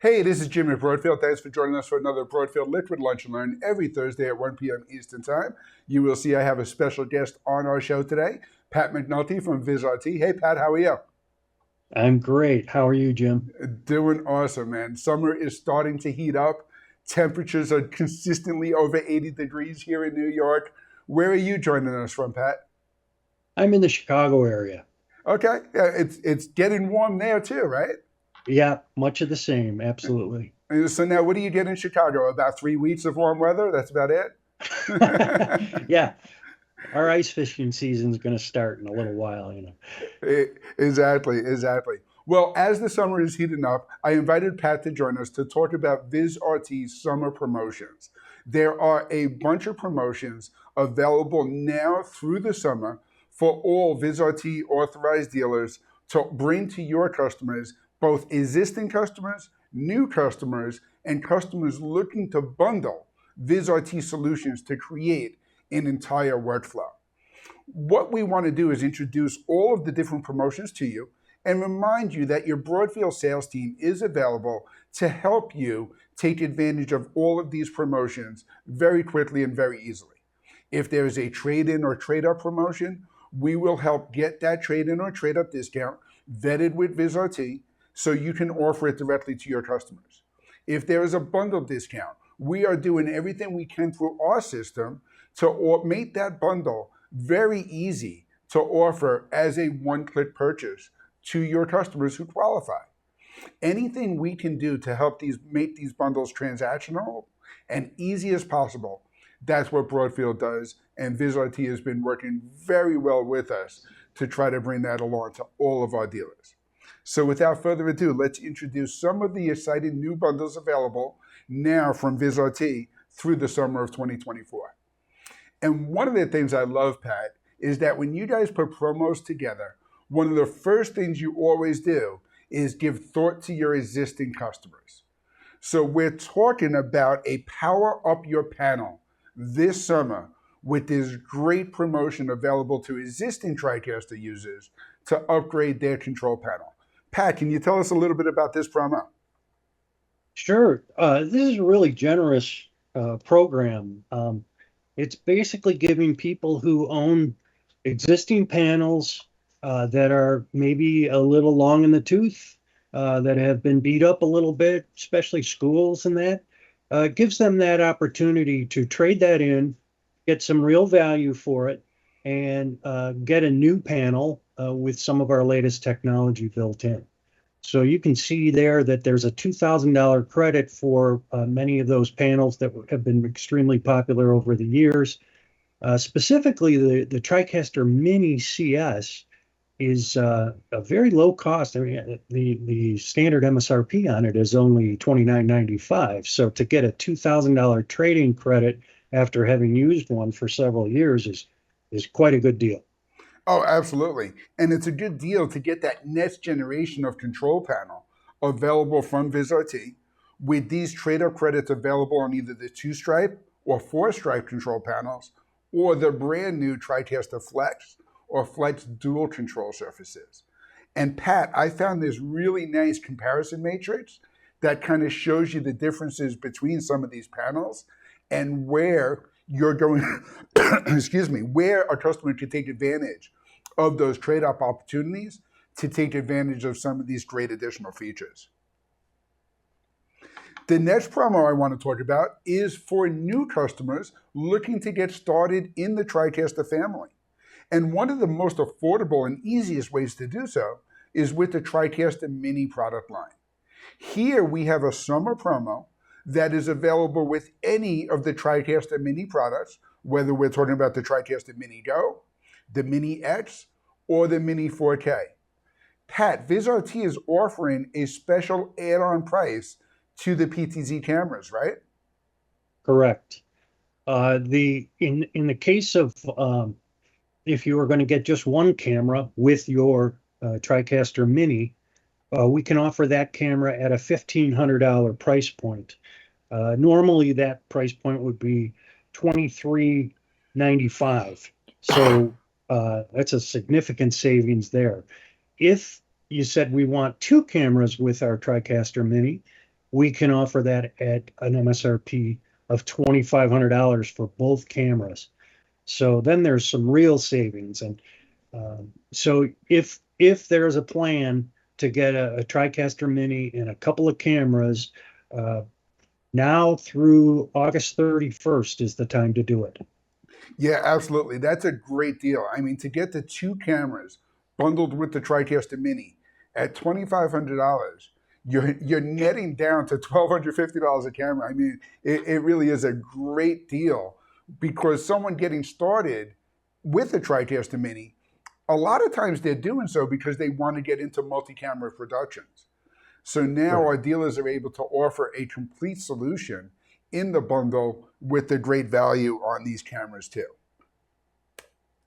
Hey, this is Jim at Broadfield. Thanks for joining us for another Broadfield Liquid Lunch and Learn every Thursday at 1 p.m. Eastern Time. You will see I have a special guest on our show today, Pat McNulty from Vizrt. Hey, Pat, how are you? I'm great. How are you, Jim? Doing awesome, man. Summer is starting to heat up. Temperatures are consistently over 80 degrees here in New York. Where are you joining us from, Pat? I'm in the Chicago area. Okay, yeah, it's getting warm there too, right? Yeah, much of the same. Absolutely. And so now, what do you get in Chicago? About 3 weeks of warm weather? That's about it? Yeah, our ice fishing season's going to start in a little while. Exactly. Well, as the summer is heating up, I invited Pat to join us to talk about VizRT's summer promotions. There are a bunch of promotions available now through the summer for all VizRT authorized dealers to bring to your customers, both existing customers, new customers, and customers looking to bundle VizRT solutions to create an entire workflow. What we want to do is introduce all of the different promotions to you and remind you that your Broadfield sales team is available to help you take advantage of all of these promotions very quickly and very easily. If there is a trade-in or trade-up promotion, we will help get that trade-in or trade-up discount vetted with VizRT so you can offer it directly to your customers. If there is a bundle discount, we are doing everything we can through our system to make that bundle very easy to offer as a one-click purchase to your customers who qualify. Anything we can do to help make these bundles transactional and easy as possible, that's what Broadfield does, and VizRT has been working very well with us to try to bring that along to all of our dealers. So without further ado, let's introduce some of the exciting new bundles available now from VizRT through the summer of 2024. And one of the things I love, Pat, is that when you guys put promos together, one of the first things you always do is give thought to your existing customers. So we're talking about a power up your panel this summer with this great promotion available to existing TriCaster users to upgrade their control panel. Pat, can you tell us a little bit about this promo? Sure. This is a really generous program. It's basically giving people who own existing panels that are maybe a little long in the tooth, that have been beat up a little bit, especially schools and that, gives them that opportunity to trade that in, get some real value for it, and get a new panel with some of our latest technology built in. So you can see there that there's a $2,000 credit for many of those panels that have been extremely popular over the years. Specifically, the TriCaster Mini CS is a very low cost. I mean, the standard MSRP on it is only $29.95. So to get a $2,000 trading credit after having used one for several years is quite a good deal. Oh, absolutely. And it's a good deal to get that next generation of control panel available from VizRT with these trade-up credits available on either the two-stripe or four-stripe control panels or the brand new TriCaster Flex or Flex dual control surfaces. And Pat, I found this really nice comparison matrix that kind of shows you the differences between some of these panels and where you're going, excuse me, where a customer can take advantage of those trade-up opportunities to take advantage of some of these great additional features. The next promo I want to talk about is for new customers looking to get started in the TriCaster family. And one of the most affordable and easiest ways to do so is with the TriCaster Mini product line. Here we have a summer promo that is available with any of the TriCaster Mini products, whether we're talking about the TriCaster Mini Go, the Mini X, or the Mini 4K. Pat, VizRT is offering a special add-on price to the PTZ cameras, right? Correct. In the case of if you were going to get just one camera with your TriCaster Mini, we can offer that camera at a $1,500 price point. Normally, that price point would be $23.95. So that's a significant savings there. If you said we want two cameras with our TriCaster Mini, we can offer that at an MSRP of $2,500 for both cameras. So then there's some real savings. And so if there's a plan to get a TriCaster Mini and a couple of cameras, uh, now through August 31st is the time to do it. Yeah, absolutely. That's a great deal. I mean, to get the two cameras bundled with the TriCaster Mini at $2,500, you're netting down to $1,250 a camera. I mean, it really is a great deal because someone getting started with the TriCaster Mini, a lot of times they're doing so because they want to get into multi-camera productions. So now Right. our dealers are able to offer a complete solution in the bundle with the great value on these cameras too.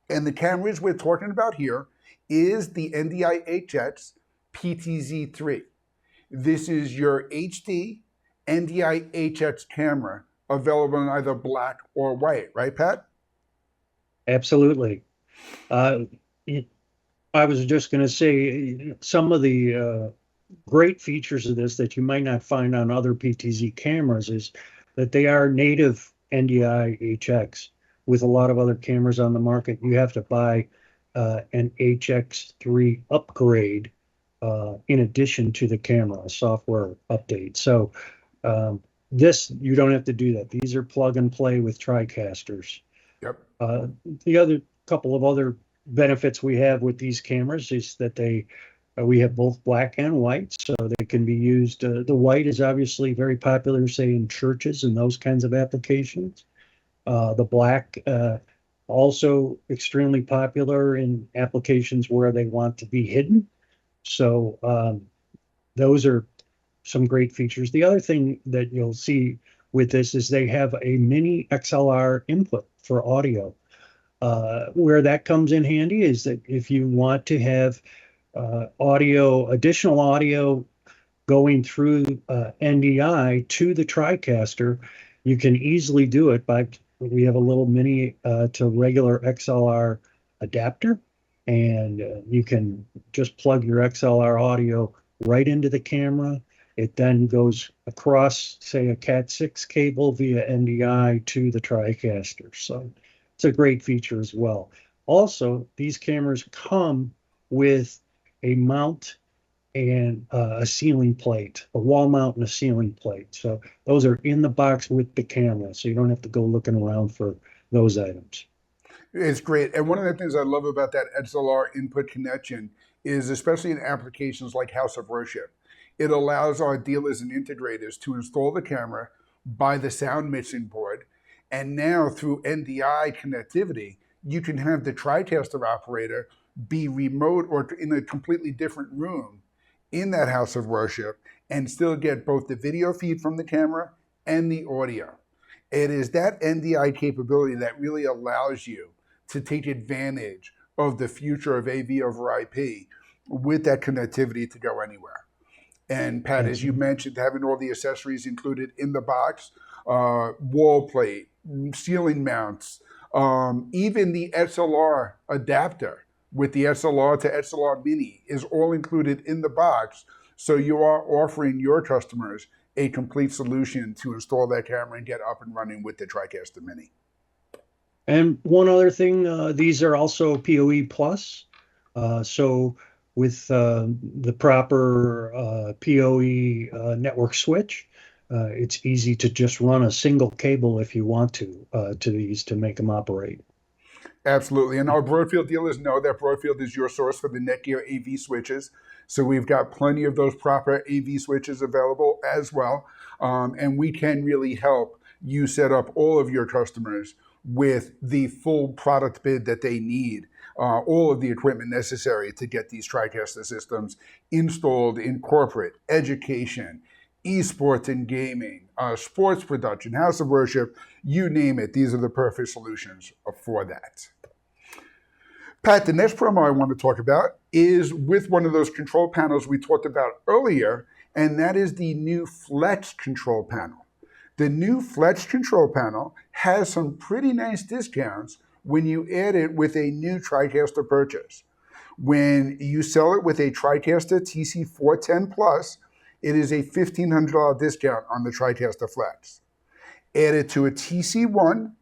And the cameras we're talking about here is the NDI-HX PTZ3. This is your HD NDI-HX camera available in either black or white, right, Pat? Absolutely. Uh, it- I was just going to say some of the great features of this that you might not find on other PTZ cameras is that they are native NDI HX. With a lot of other cameras on the market, you have to buy an HX3 upgrade in addition to the camera, a software update. So um, this, you don't have to do that. These are plug and play with TriCasters. Yep. The other couple of other benefits we have with these cameras is that we have both black and white, so they can be used. The white is obviously very popular, say in churches and those kinds of applications. The black also extremely popular in applications where they want to be hidden. So those are some great features. The other thing that you'll see with this is they have a mini XLR input for audio. Where that comes in handy is that if you want to have additional audio going through NDI to the TriCaster, you can easily do it by, we have a little mini to regular XLR adapter, and you can just plug your XLR audio right into the camera. It then goes across, say, a Cat6 cable via NDI to the TriCaster. So it's a great feature as well. Also, these cameras come with a mount and a ceiling plate, a wall mount and a ceiling plate. So those are in the box with the camera, so you don't have to go looking around for those items. It's great. And one of the things I love about that XLR input connection is, especially in applications like House of Worship, it allows our dealers and integrators to install the camera, buy the sound mixing board, and now through NDI connectivity, you can have the TriCaster operator be remote or in a completely different room in that house of worship and still get both the video feed from the camera and the audio. It is that NDI capability that really allows you to take advantage of the future of AV over IP with that connectivity to go anywhere. And Pat, as you Absolutely. mentioned, having all the accessories included in the box, wall plate, ceiling mounts, even the SLR adapter with the SLR to SLR Mini is all included in the box. So you are offering your customers a complete solution to install that camera and get up and running with the TriCaster Mini. And one other thing, these are also PoE plus. So with the proper PoE network switch, it's easy to just run a single cable if you want to these to make them operate. Absolutely. And our Broadfield dealers know that Broadfield is your source for the Netgear AV switches. So we've got plenty of those proper AV switches available as well. And we can really help you set up all of your customers with the full product bid that they need, all of the equipment necessary to get these TriCaster systems installed in corporate, education, esports and gaming, sports production, house of worship, you name it. These are the perfect solutions for that. Pat, the next promo I want to talk about is with one of those control panels we talked about earlier, and that is the new Flex control panel. The new Flex control panel has some pretty nice discounts when you add it with a new TriCaster purchase. When you sell it with a TriCaster TC410 Plus, it is a $1,500 discount on the TriCaster Flex. Add it to a TC1,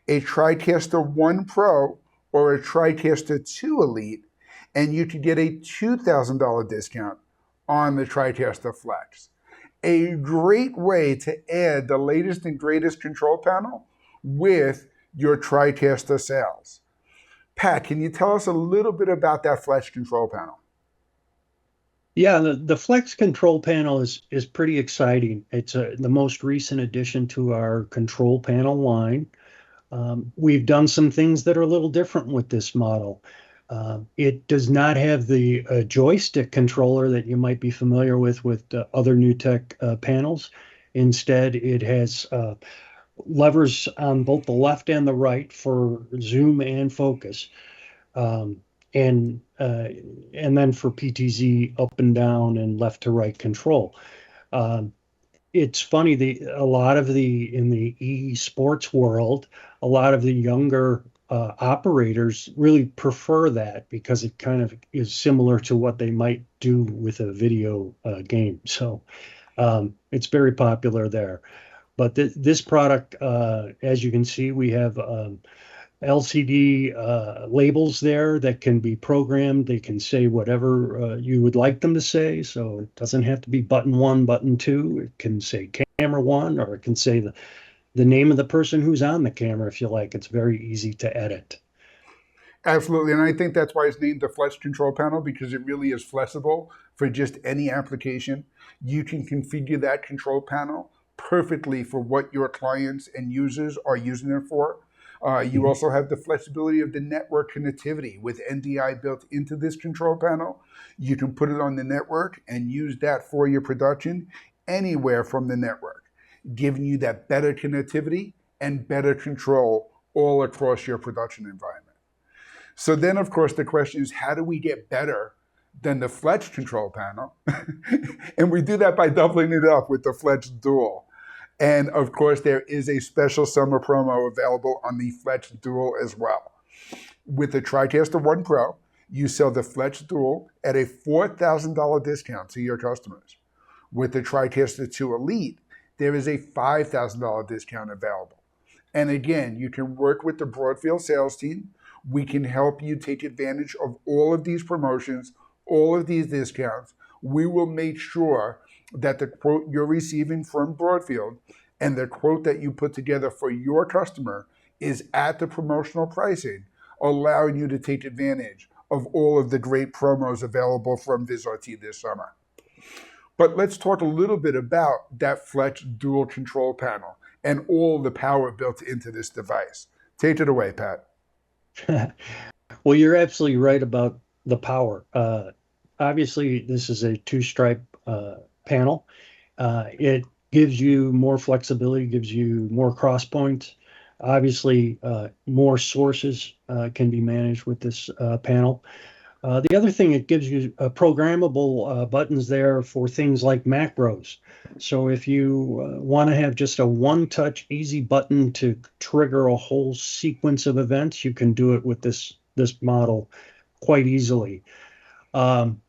a TriCaster 1 Pro, or a TriCaster 2 Elite, and you could get a $2,000 discount on the TriCaster Flex. A great way to add the latest and greatest control panel with your TriCaster sales. Pat, can you tell us a little bit about that Flex control panel? Yeah, the Flex control panel is pretty exciting. It's the most recent addition to our control panel line. We've done some things that are a little different with this model. It does not have the joystick controller that you might be familiar with other new tech panels. Instead, it has levers on both the left and the right for zoom and focus, um, and then for PTZ up and down and left to right control. Um, it's funny, a lot of the in the sports world, a lot of the younger operators really prefer that because it kind of is similar to what they might do with a video game. So it's very popular there. But this product, as you can see, we have LCD labels there that can be programmed. They can say whatever you would like them to say. So it doesn't have to be button one, button two. It can say camera one, or it can say the name of the person who's on the camera if you like. It's very easy to edit. Absolutely, and I think that's why it's named the Flex Control Panel, because it really is flexible for just any application. You can configure that control panel perfectly for what your clients and users are using it for. You Mhm. also have the flexibility of the network connectivity with NDI built into this control panel. You can put it on the network and use that for your production anywhere from the network, giving you that better connectivity and better control all across your production environment. So then, of course, the question is, how do we get better than the Flex control panel? And we do that by doubling it up with the Flex Dual. And of course, there is a special summer promo available on the Flex Dual as well. With the TriCaster 1 Pro, you sell the Flex Dual at a $4,000 discount to your customers. With the TriCaster 2 Elite, there is a $5,000 discount available. And again, you can work with the Broadfield sales team. We can help you take advantage of all of these promotions, all of these discounts. We will make sure that the quote you're receiving from Broadfield and the quote that you put together for your customer is at the promotional pricing, allowing you to take advantage of all of the great promos available from Vizrt this summer. But let's talk a little bit about that Flex dual control panel and all the power built into this device. Take it away, Pat. Well, you're absolutely right about the power. Obviously, this is a two-stripe panel. It gives you more flexibility, gives you more cross points. Obviously, more sources can be managed with this panel. The other thing, it gives you programmable buttons there for things like macros. So if you want to have just a one-touch easy button to trigger a whole sequence of events, you can do it with this model quite easily. Um,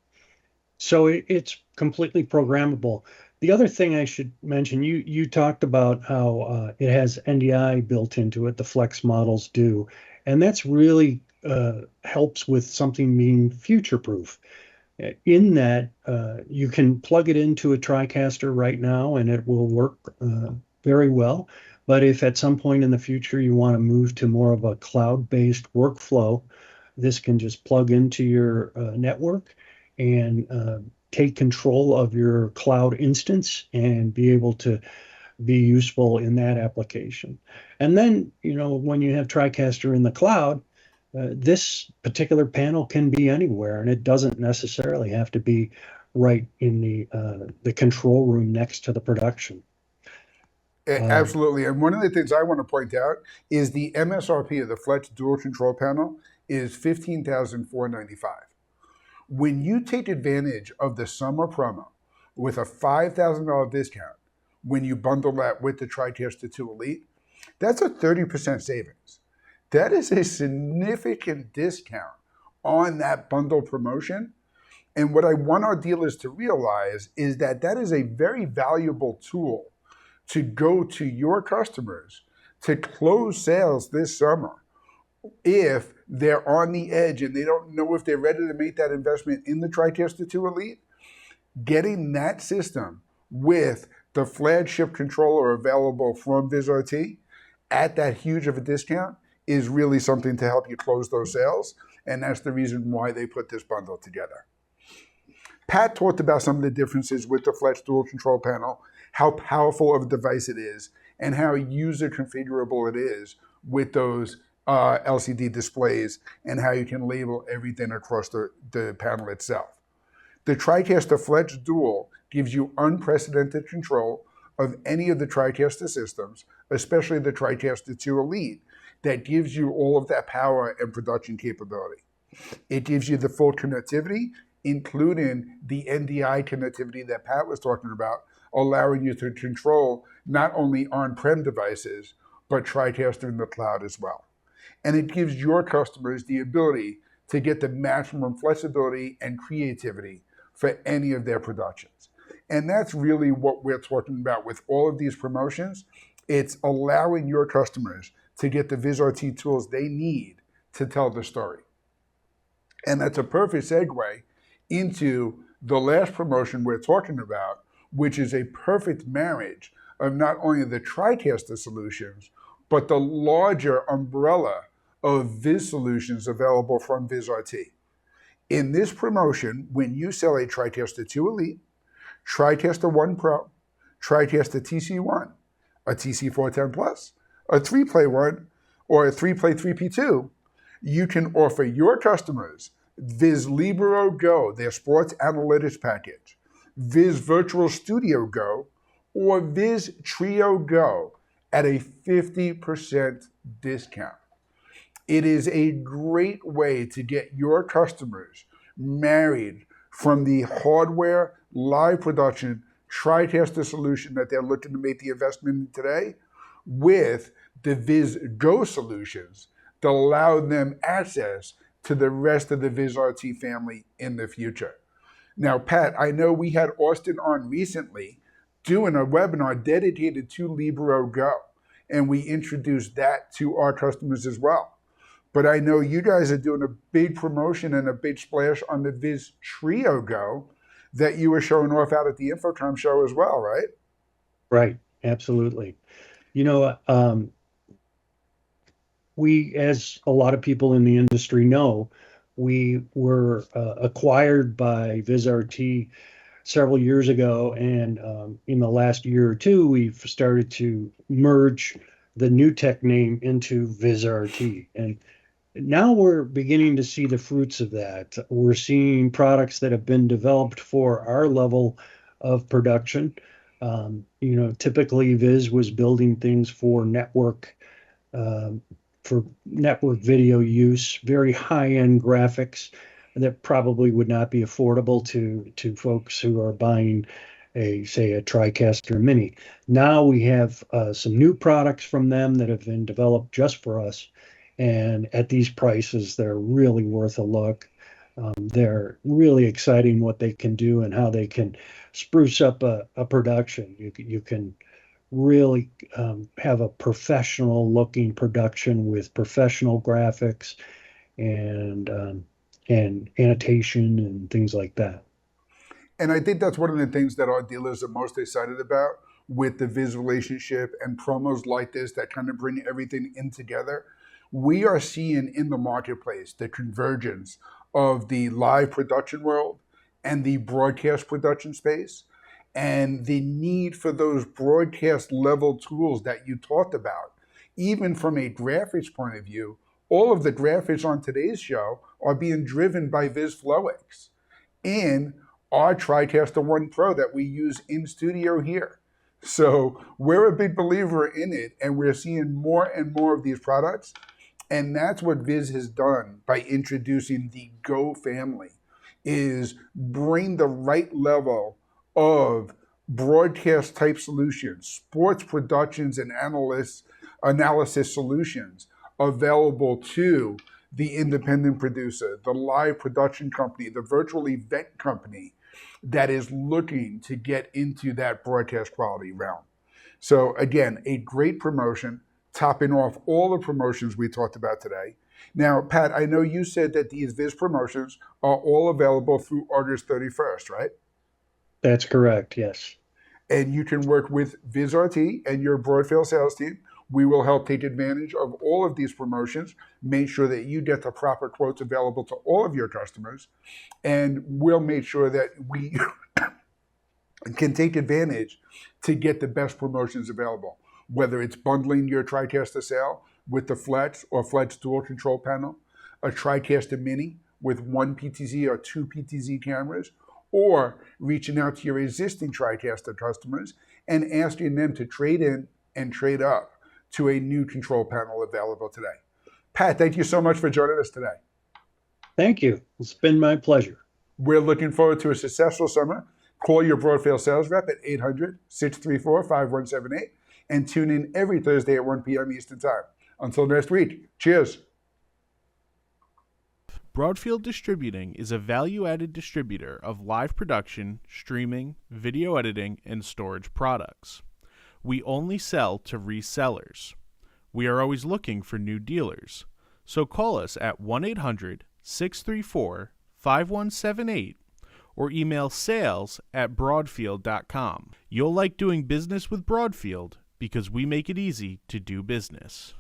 so it's completely programmable. The other thing I should mention, you talked about how it has NDI built into it, the Flex models do, and that's really helps with something being future-proof. In that, you can plug it into a TriCaster right now, and it will work very well. But if at some point in the future you want to move to more of a cloud-based workflow, this can just plug into your network and take control of your cloud instance and be able to be useful in that application. And then, when you have TriCaster in the cloud, this particular panel can be anywhere, and it doesn't necessarily have to be right in the control room next to the production. Um, Absolutely. And one of the things I want to point out is the MSRP of the Flex dual control panel is $15,495. When you take advantage of the summer promo with a $5,000 discount, when you bundle that with the TriCaster 2 Elite, that's a 30% savings. That is a significant discount on that bundle promotion. And what I want our dealers to realize is that that is a very valuable tool to go to your customers to close sales this summer. If they're on the edge and they don't know if they're ready to make that investment in the TriCaster 2 Elite, getting that system with the flagship controller available from Vizrt at that huge of a discount is really something to help you close those sales. And that's the reason why they put this bundle together. Pat talked about some of the differences with the Flex Dual Control Panel, how powerful of a device it is, and how user configurable it is with those LCD displays, and how you can label everything across the panel itself. The TriCaster Flex Dual gives you unprecedented control of any of the TriCaster systems, especially the TriCaster 2 Elite, that gives you all of that power and production capability. It gives you the full connectivity, including the NDI connectivity that Pat was talking about, allowing you to control not only on-prem devices, but TriCaster in the cloud as well. And it gives your customers the ability to get the maximum flexibility and creativity for any of their productions. And that's really what we're talking about with all of these promotions. It's allowing your customers to get the Vizrt tools they need to tell the story. And that's a perfect segue into the last promotion we're talking about, which is a perfect marriage of not only the TriCaster solutions, but the larger umbrella of Viz solutions available from Vizrt. In this promotion, when you sell a TriCaster 2 Elite, TriCaster 1 Pro, TriCaster TC1, a TC410 Plus, a 3-Play 1, or a 3-Play 3P2, you can offer your customers Viz Libero Go, their sports analytics package, Viz Virtual Studio Go, or Viz Trio Go at a 50% discount. It is a great way to get your customers married from the hardware, live production, TriCaster solution that they're looking to make the investment in today with the Viz Go solutions that allow them access to the rest of the Vizrt family in the future. Now, Pat, I know we had Austin on recently doing a webinar dedicated to Libero Go, and we introduced that to our customers as well. But I know you guys are doing a big promotion and a big splash on the Viz Trio Go that you were showing off out at the Infocom show as well, right? Right, absolutely. You know, we, as a lot of people in the industry know, we were acquired by Vizrt several years ago, and in the last year or two, we've started to merge the new tech name into Vizrt. And now we're beginning to see the fruits of that. We're seeing products that have been developed for our level of production. Typically Viz was building things for network video use, very high-end graphics that probably would not be affordable to folks who are buying say a TriCaster Mini. Now we have some new products from them that have been developed just for us, and at these prices, they're really worth a look. They're really exciting what they can do and how they can spruce up a production. You can really have a professional looking production with professional graphics and annotation and things like that. And I think that's one of the things that our dealers are most excited about with the Viz relationship and promos like this that kind of bring everything in together. We are seeing in the marketplace the convergence of the live production world and the broadcast production space, and the need for those broadcast level tools that you talked about. Even from a graphics point of view, all of the graphics on today's show are being driven by VizFlowX in our TriCaster 1 Pro that we use in studio here. So we're a big believer in it, and we're seeing more and more of these products. And that's what Viz has done by introducing the Go family, is bring the right level of broadcast type solutions, sports productions and analysis solutions available to the independent producer, the live production company, the virtual event company that is looking to get into that broadcast quality realm. So again, a great promotion, topping off all the promotions we talked about today. Now, Pat, I know you said that these Viz promotions are all available through August 31st, right? That's correct. Yes. And you can work with Vizrt and your Broadfield sales team. We will help take advantage of all of these promotions, make sure that you get the proper quotes available to all of your customers, and we'll make sure that we can take advantage to get the best promotions available, whether it's bundling your TriCaster sale with the Flex or Flex dual control panel, a TriCaster Mini with one PTZ or two PTZ cameras, or reaching out to your existing TriCaster customers and asking them to trade in and trade up to a new control panel available today. Pat, thank you so much for joining us today. Thank you. It's been my pleasure. We're looking forward to a successful summer. Call your Broadfield sales rep at 800-634-5178 and tune in every Thursday at 1 p.m. Eastern Time. Until next week, cheers. Broadfield Distributing is a value-added distributor of live production, streaming, video editing, and storage products. We only sell to resellers. We are always looking for new dealers, so call us at 1-800-634-5178 or email sales@broadfield.com. You'll like doing business with Broadfield because we make it easy to do business.